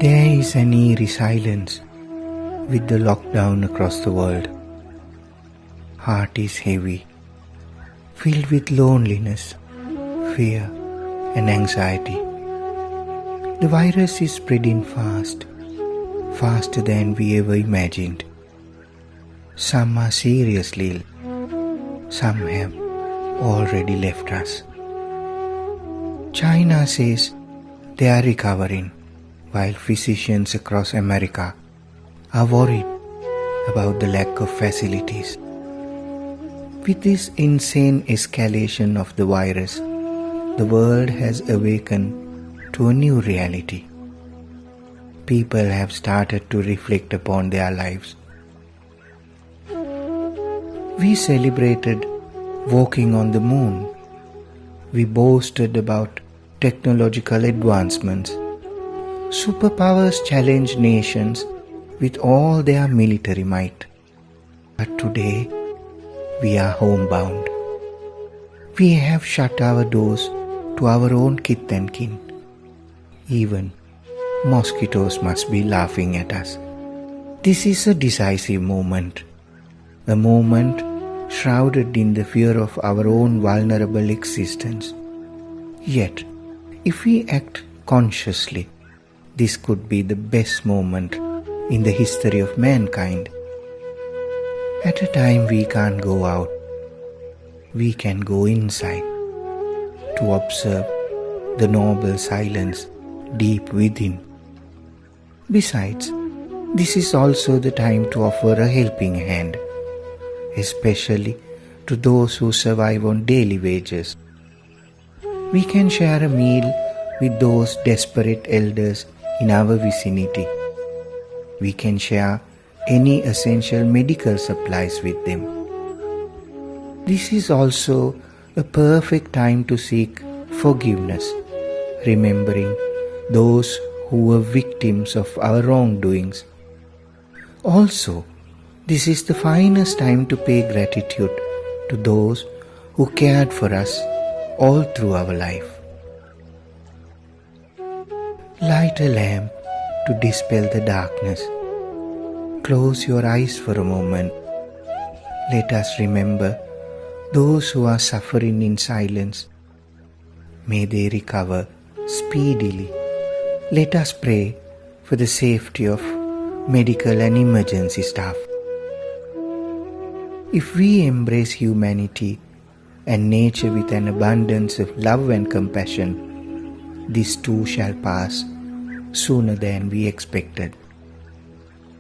There is an eerie silence with the lockdown across the world. Heart is heavy, filled with loneliness, fear, and anxiety. The virus is spreading fast, faster than we ever imagined. Some are seriously ill, some have already left us. China says they are recovering, while physicians across America are worried about the lack of facilities. With this insane escalation of the virus, the world has awakened to a new reality. People have started to reflect upon their lives. We celebrated walking on the moon. We boasted about technological advancements. Superpowers challenged nations with all their military might. But today, we are homebound. We have shut our doors to our own kith and kin. Even mosquitoes must be laughing at us. This is a decisive moment, a moment shrouded in the fear of our own vulnerable existence. Yet, if we act consciously, this could be the best moment in the history of mankind. At a time we can't go out, we can go inside to observe the noble silence deep within. Besides, this is also the time to offer a helping hand, especially to those who survive on daily wages. We can share a meal with those desperate elders in our vicinity. We can share any essential medical supplies with them. This is also a perfect time to seek forgiveness, remembering those who were victims of our wrongdoings. Also, this is the finest time to pay gratitude to those who cared for us all through our life. Light a lamp to dispel the darkness. Close your eyes for a moment. Let us remember those who are suffering in silence. May they recover speedily. Let us pray for the safety of medical and emergency staff. If we embrace humanity and nature with an abundance of love and compassion, this too shall pass sooner than we expected.